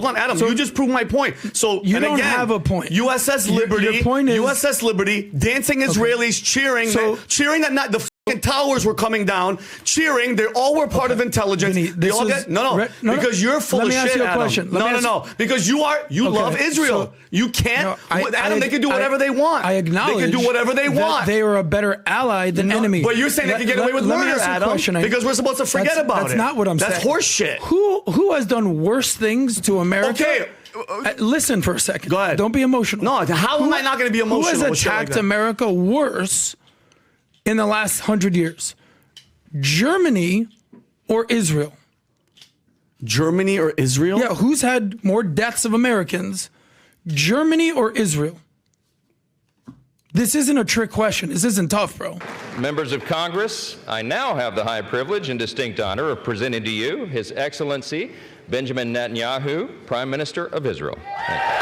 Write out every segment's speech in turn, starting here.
hold on, Adam. You just proved my point. So you don't have a point. USS Liberty. Your point is USS Liberty. Dancing Israelis cheering. Cheering that not the fucking towers were coming down. Cheering. They all were part of intelligence. Vinny, they all get because you're full of shit. Let me ask you a question. No. Because you love Israel. You can't. Adam, they can do whatever they want. I acknowledge they can do whatever they want. They are a better ally than enemy. But you're saying they can get away with murder, Adam, because we're supposed to forget about it. That's not what I'm saying. That's horse shit. Who has done worse things to America? Okay. Listen for a second. Go ahead. Don't be emotional. No, how am I not going to be emotional? Who has attacked America worse in the last 100 years? Germany or Israel? Germany or Israel? Yeah, who's had more deaths of Americans? Germany or Israel? This isn't a trick question. This isn't tough, bro. Members of Congress, I now have the high privilege and distinct honor of presenting to you His Excellency Benjamin Netanyahu, Prime Minister of Israel. Thank you.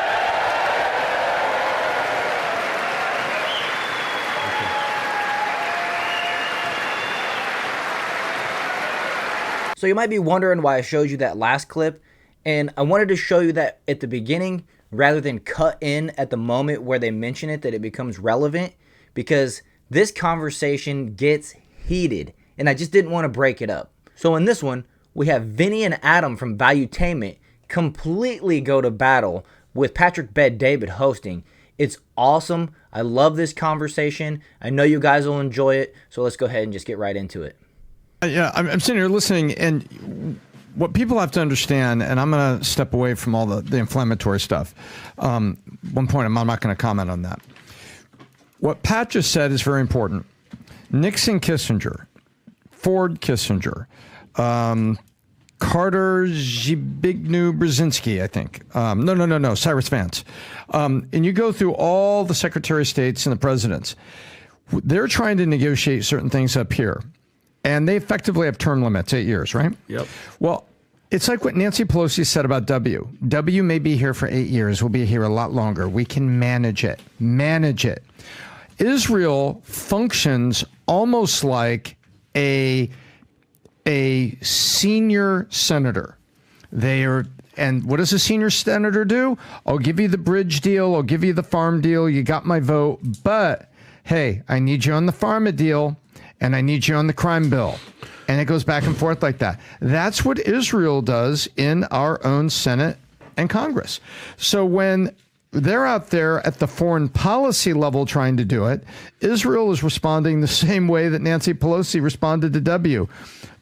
So you might be wondering why I showed you that last clip, and I wanted to show you that at the beginning rather than cut in at the moment where they mention it, that it becomes relevant, because this conversation gets heated, and I just didn't want to break it up. So in this one, we have Vinnie and Adam from Valuetainment completely go to battle with Patrick Bet-David hosting. It's awesome. I love this conversation. I know you guys will enjoy it, so let's go ahead and just get right into it. Yeah, I'm sitting here listening, and what people have to understand, and I'm going to step away from all the inflammatory stuff. One point, I'm not going to comment on that. What Pat just said is very important. Nixon Kissinger, Ford Kissinger, Carter Zbigniew Brzezinski, I think. No, Cyrus Vance. And you go through all the Secretary of States and the presidents. They're trying to negotiate certain things up here. And they effectively have term limits, 8 years, right? Yep. Well, it's like what Nancy Pelosi said about W. W may be here for 8 years. We'll be here a lot longer. We can manage it. Israel functions almost like a senior senator. And what does a senior senator do? I'll give you the bridge deal. I'll give you the farm deal. You got my vote. But, hey, I need you on the pharma deal. And I need you on the crime bill. And it goes back and forth like that. That's what Israel does in our own Senate and Congress. So when they're out there at the foreign policy level trying to do it, Israel is responding the same way that Nancy Pelosi responded to W.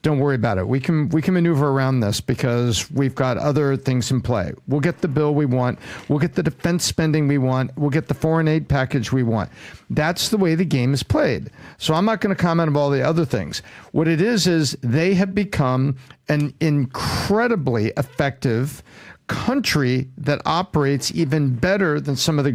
Don't worry about it. We can maneuver around this because we've got other things in play. We'll get the bill we want. We'll get the defense spending we want. We'll get the foreign aid package we want. That's the way the game is played. So I'm not going to comment on all the other things. What it is they have become an incredibly effective country that operates even better than some of the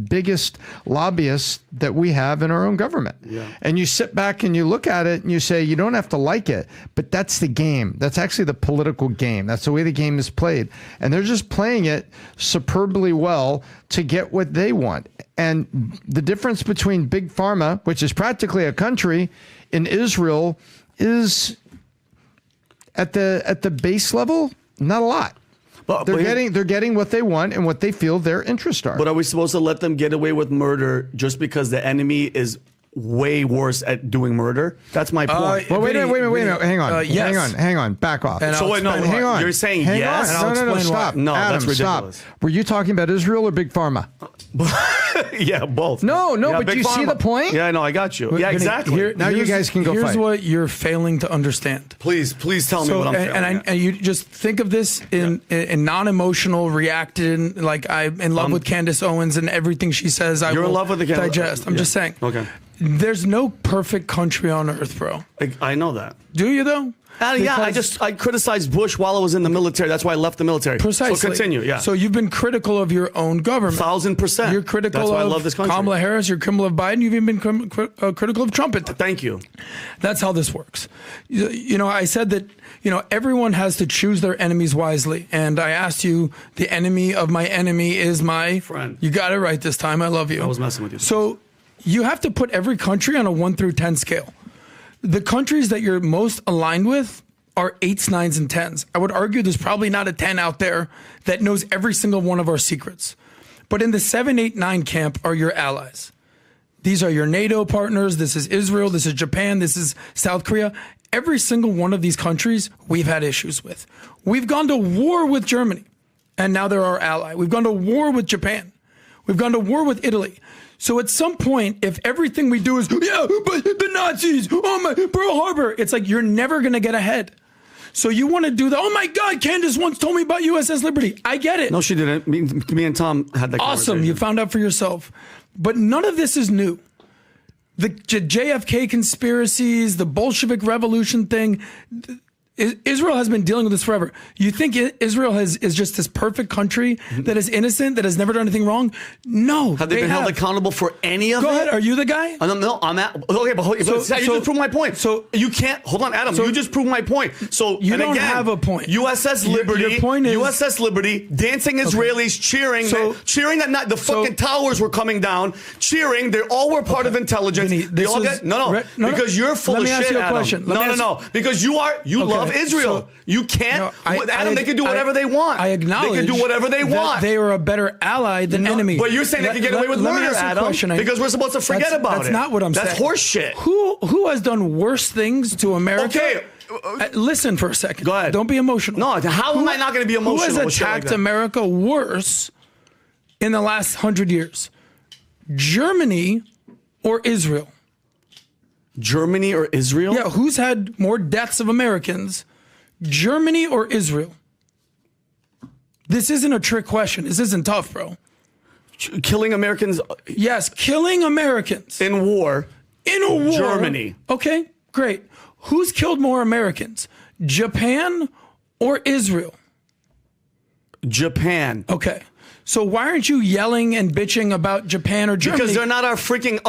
biggest lobbyists that we have in our own government. Yeah. And you sit back and you look at it and you say, you don't have to like it, but that's the game. That's actually the political game. That's the way the game is played. And they're just playing it superbly well to get what they want. And the difference between Big Pharma, which is practically a country, in Israel is at the base level, not a lot. But they're getting what they want and what they feel their interests are. But are we supposed to let them get away with murder just because the enemy is way worse at doing murder? That's my point. Well, wait a minute. Hang on. Back off. So wait, no, hang on. You're saying yes? No, stop. No, Adam, that's ridiculous. Stop. Were you talking about Israel or Big Pharma? Yeah, both. No, yeah, but do you see the point? Yeah, no, I got you. Yeah, exactly. Now you guys can go fight. Here's what you're failing to understand. Please tell me what I'm failing. And you just think of this in non-emotional, reacting, like I'm in love with Candace Owens and everything she says. You're in love with the digest. I'm just saying. Okay. There's no perfect country on earth, bro. I know that. Do you though? Yeah, I criticized Bush while I was in the military. That's why I left the military. Precisely. So continue, yeah. So you've been critical of your own government. 1,000%. You're critical That's why of I love this country. Kamala Harris. You're critical of Biden. You've even been critical of Trump. Thank you. That's how this works. You know, I said that, everyone has to choose their enemies wisely. And I asked you, the enemy of my enemy is my friend. You got it right this time. I love you. I was messing with you. So you have to put every country on a 1 through 10 scale. The countries that you're most aligned with are 8s, 9s, and 10s. I would argue there's probably not a 10 out there that knows every single one of our secrets. But in the 7, 8, 9 camp are your allies. These are your NATO partners. This is Israel. This is Japan. This is South Korea. Every single one of these countries we've had issues with. We've gone to war with Germany, and now they're our ally. We've gone to war with Japan. We've gone to war with Italy. So at some point, if everything we do is, yeah, but the Nazis, oh my, Pearl Harbor, it's like you're never going to get ahead. So you want to do that? Oh my God, Candace once told me about USS Liberty. I get it. No, she didn't. Me and Tom had that Awesome. You found out for yourself. But none of this is new. The JFK conspiracies, the Bolshevik Revolution thing, Israel has been dealing with this forever. You think Israel is just this perfect country that is innocent, that has never done anything wrong? No. Have they been held accountable for any of it? Go ahead. Are you the guy? No, I'm at. Okay, but you just proved my point. So you can't. Hold on, Adam. You just proved my point. So you don't have a point. USS Liberty. Your point is USS Liberty. Dancing Israelis cheering. Cheering that not the fucking towers were coming down. Cheering. They all were part of intelligence. Vinny, they all get because you're full of shit, Adam. No. Because you love Israel. So, you can't. Adam, they can do whatever they want. I acknowledge they can do whatever they want. They are a better ally than enemy. But you're saying they can get away with murder, Adam, because we're supposed to forget about it. That's not what I'm saying. That's horse shit. Who has done worse things to America? Okay. Listen for a second. Go ahead. Don't be emotional. No, how am I not going to be emotional? Who has attacked America worse in the last 100 years? Germany or Israel? Germany or Israel? Yeah, who's had more deaths of Americans, Germany or Israel? This isn't a trick question. This isn't tough, bro. Killing Americans? Yes, killing Americans. In war? In a war. Germany. Okay, great. Who's killed more Americans, Japan or Israel? Japan. Okay. So why aren't you yelling and bitching about Japan or Germany? Because they're not our freaking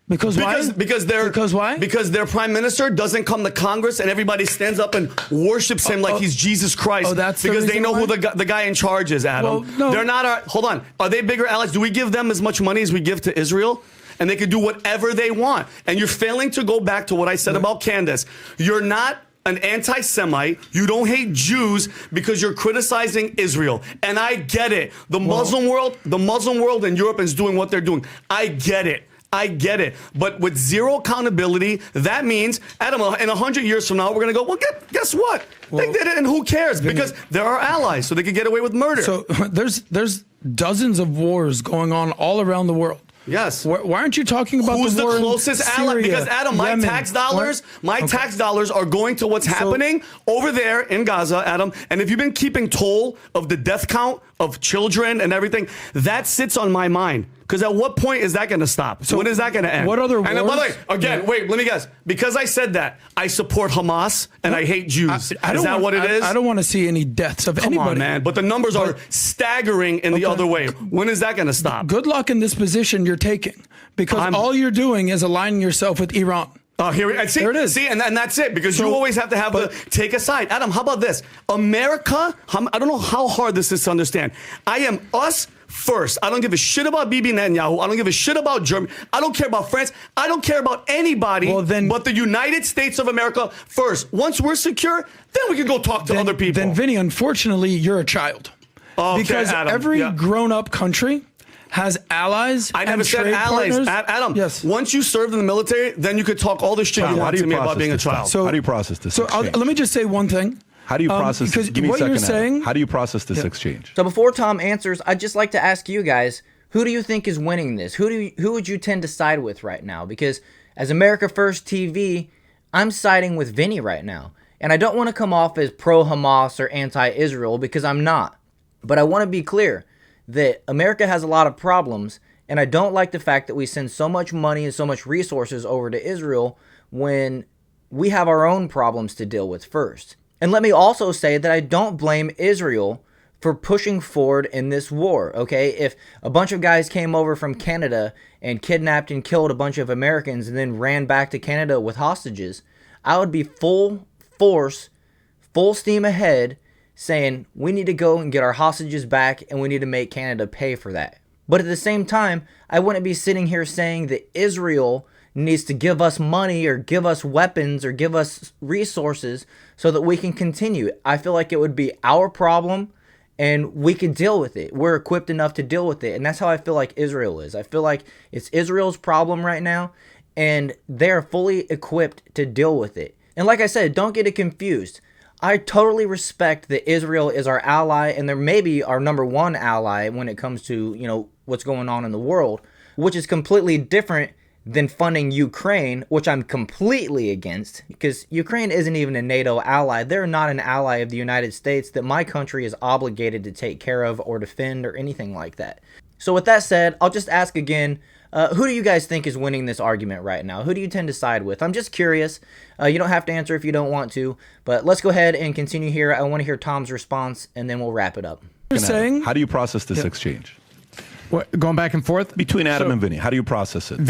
Because why? Because why? Because their prime minister doesn't come to Congress and everybody stands up and worships him like he's Jesus Christ. Oh, that's because they know why? who the guy in charge is, Adam. Well, no. They're not our. Hold on. Are they bigger allies? Do we give them as much money as we give to Israel? And they can do whatever they want. And you're failing to go back to what I said about Candace. You're not an anti-Semite. You don't hate Jews because you're criticizing Israel. And I get it. The Muslim world in Europe is doing what they're doing. I get it. But with zero accountability, that means, Adam, in 100 years from now, we're going to go, well, guess what? They did it, and who cares? Because they're our allies, so they can get away with murder. So there's dozens of wars going on all around the world. Yes. Why aren't you talking about who's the war the closest ally? Syria, Because Adam, my Yemen, tax dollars are going to what's happening over there in Gaza, Adam. And if you've been keeping toll of the death count of children and everything, that sits on my mind. Because at what point is that going to stop? So when is that going to end? What other wars? And by the way, again, wait, let me guess. Because I said that, I support Hamas and I hate Jews. Is that what it is? I don't want to see any deaths of anybody. Come on, man. But the numbers are staggering in the other way. When is that going to stop? Good luck in this position you're taking. Because all you're doing is aligning yourself with Iran. Oh, there it is. See, and that's it. Because you always have to take a side. Adam, how about this? America, I don't know how hard this is to understand. I am us first. I don't give a shit about Bibi Netanyahu. I don't give a shit about Germany. I don't care about France. I don't care about anybody but the United States of America first. Once we're secure, then we can go talk to other people. Then, Vinny, unfortunately, you're a child. Okay, because Adam, every grown-up country has allies. I never said allies. Adam, once you served in the military, then you could talk all this shit you want to me about being a child. So, how do you process this exchange? Let me just say one thing. How do you process this? Give me a second. How do you process this exchange? So before Tom answers, I'd just like to ask you guys, who do you think is winning this? Who would you tend to side with right now? Because as America First TV, I'm siding with Vinny right now. And I don't want to come off as pro-Hamas or anti-Israel because I'm not. But I want to be clear that America has a lot of problems, and I don't like the fact that we send so much money and so much resources over to Israel when we have our own problems to deal with first. And let me also say that I don't blame Israel for pushing forward in this war, okay? If a bunch of guys came over from Canada and kidnapped and killed a bunch of Americans and then ran back to Canada with hostages, I would be full force, full steam ahead, saying we need to go and get our hostages back and we need to make Canada pay for that. But at the same time, I wouldn't be sitting here saying that Israel needs to give us money or give us weapons or give us resources so that we can continue. I feel like it would be our problem and we can deal with it. We're equipped enough to deal with it. And that's how I feel like Israel is. I feel like it's Israel's problem right now, and they're fully equipped to deal with it. And like I said, don't get it confused. I totally respect that Israel is our ally, and they're maybe our number one ally when it comes to, what's going on in the world, which is completely different than funding Ukraine, which I'm completely against, because Ukraine isn't even a NATO ally. They're not an ally of the United States that my country is obligated to take care of or defend or anything like that. So with that said, I'll just ask again, who do you guys think is winning this argument right now? Who do you tend to side with? I'm just curious. You don't have to answer if you don't want to, but let's go ahead and continue here. I want to hear Tom's response, and then we'll wrap it up. You're saying? How do you process this exchange? What, going back and forth? Between Adam and Vinny, how do you process it?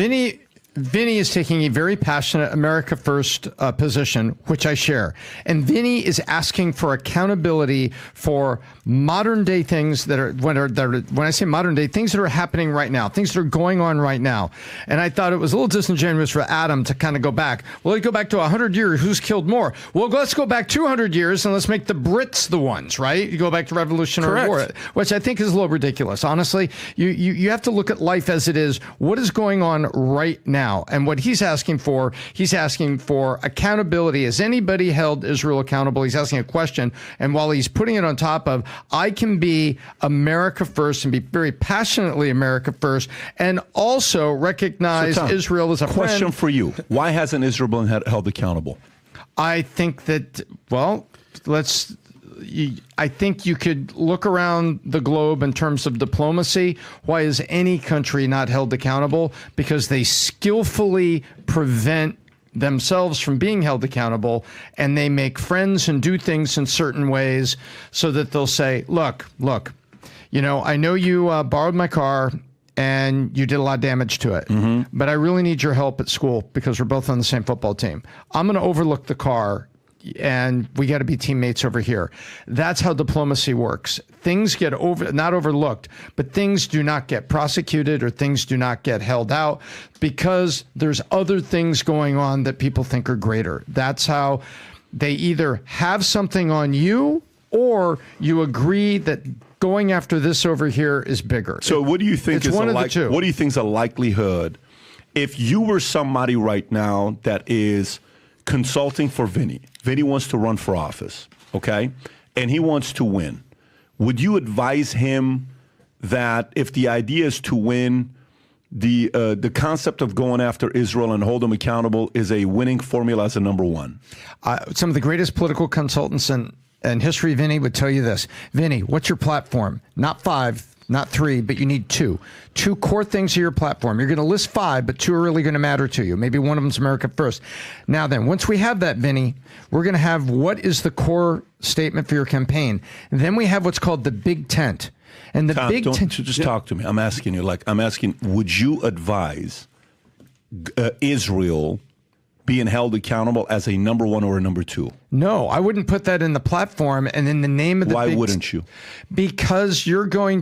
Vinny is taking a very passionate America First position, which I share. And Vinny is asking for accountability for modern day things that are, when I say modern day, things that are happening right now, things that are going on right now. And I thought it was a little disingenuous for Adam to kind of go back. Well, you go back to 100 years, who's killed more? Well, let's go back 200 years and let's make the Brits the ones, right? You go back to Revolutionary War, which I think is a little ridiculous. Honestly, you have to look at life as it is. What is going on right now? And what he's asking for accountability. Has anybody held Israel accountable? He's asking a question. And while he's putting it on top of, I can be America first and be very passionately America first, and also recognize Tom, Israel as a question friend. for you. Why hasn't Israel been held accountable? I think that, I think you could look around the globe in terms of diplomacy. Why is any country not held accountable? Because they skillfully prevent themselves from being held accountable, and they make friends and do things in certain ways so that they'll say, look, I know you borrowed my car and you did a lot of damage to it, but I really need your help at school because we're both on the same football team. I'm going to overlook the car, and we got to be teammates over here. That's how diplomacy works. Things get not overlooked, but things do not get prosecuted or things do not get held out because there's other things going on that people think are greater. That's how they either have something on you or you agree that going after this over here is bigger. So what do you think is one of the two. What do you think is a likelihood if you were somebody right now that is consulting for Vinny? Vinny wants to run for office, okay? And he wants to win. Would you advise him that if the idea is to win, the concept of going after Israel and hold them accountable is a winning formula as a number one? Some of the greatest political consultants in history, Vinny, would tell you this. Vinny, what's your platform? Not 5. Not 3, but you need 2. 2 core things of your platform. You're going to list 5, but 2 are really going to matter to you. Maybe one of them's America First. Now then, once we have that, Vinny, we're going to have what is the core statement for your campaign. And then we have what's called the big tent. And the Tom, just talk to me. I'm asking you, would you advise Israel being held accountable as a number 1 or a number 2? No, I wouldn't put that in the platform and in the name of the Why wouldn't you? Because you're not going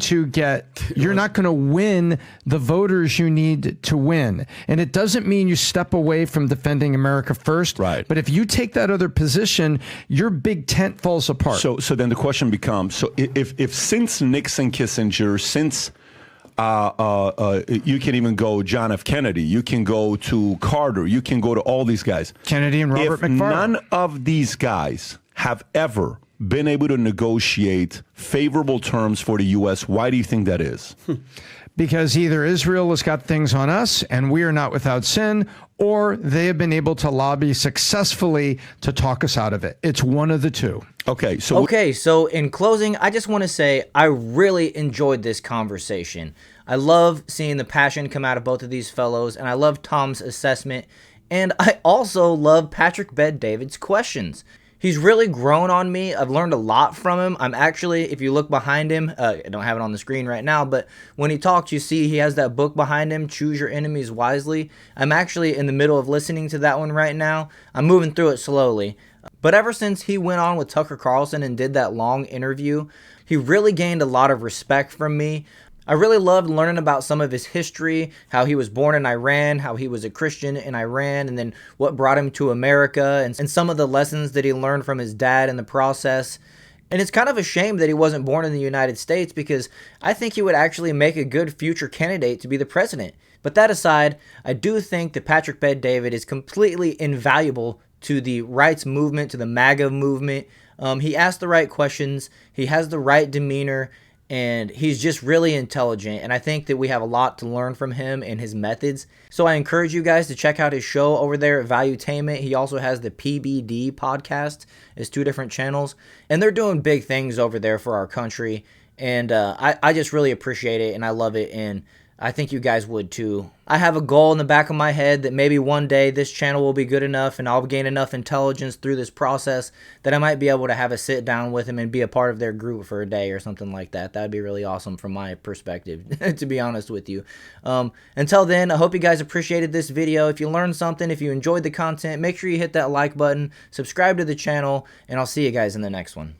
to win the voters you need to win. And it doesn't mean you step away from defending America first. Right. But if you take that other position, your big tent falls apart. So then the question becomes, so if since Nixon, Kissinger, since you can even go John F. Kennedy. You can go to Carter. You can go to all these guys. Kennedy and Robert McFarlane. None of these guys have ever been able to negotiate favorable terms for the U.S., why do you think that is? Because either Israel has got things on us and we are not without sin, or they have been able to lobby successfully to talk us out of it. It's one of the two. Okay, so in closing, I just want to say I really enjoyed this conversation. I love seeing the passion come out of both of these fellows, and I love Tom's assessment, and I also love Patrick Bet-David's questions. He's really grown on me. I've learned a lot from him. I'm actually, if you look behind him, I don't have it on the screen right now, but when he talks, you see he has that book behind him, Choose Your Enemies Wisely. I'm actually in the middle of listening to that one right now. I'm moving through it slowly. But ever since he went on with Tucker Carlson and did that long interview, he really gained a lot of respect from me. I really loved learning about some of his history, how he was born in Iran, how he was a Christian in Iran, and then what brought him to America, and some of the lessons that he learned from his dad in the process. And it's kind of a shame that he wasn't born in the United States, because I think he would actually make a good future candidate to be the president. But that aside, I do think that Patrick Bet-David is completely invaluable to the rights movement, to the MAGA movement. He asks the right questions, he has the right demeanor, and he's just really intelligent. And I think that we have a lot to learn from him and his methods. So I encourage you guys to check out his show over there at Valuetainment. He also has the PBD podcast. It's 2 different channels, and they're doing big things over there for our country. And I just really appreciate it, and I love it, and I think you guys would too. I have a goal in the back of my head that maybe one day this channel will be good enough and I'll gain enough intelligence through this process that I might be able to have a sit down with him and be a part of their group for a day or something like that. That'd be really awesome from my perspective, to be honest with you. Until then, I hope you guys appreciated this video. If you learned something, if you enjoyed the content, make sure you hit that like button, subscribe to the channel, and I'll see you guys in the next one.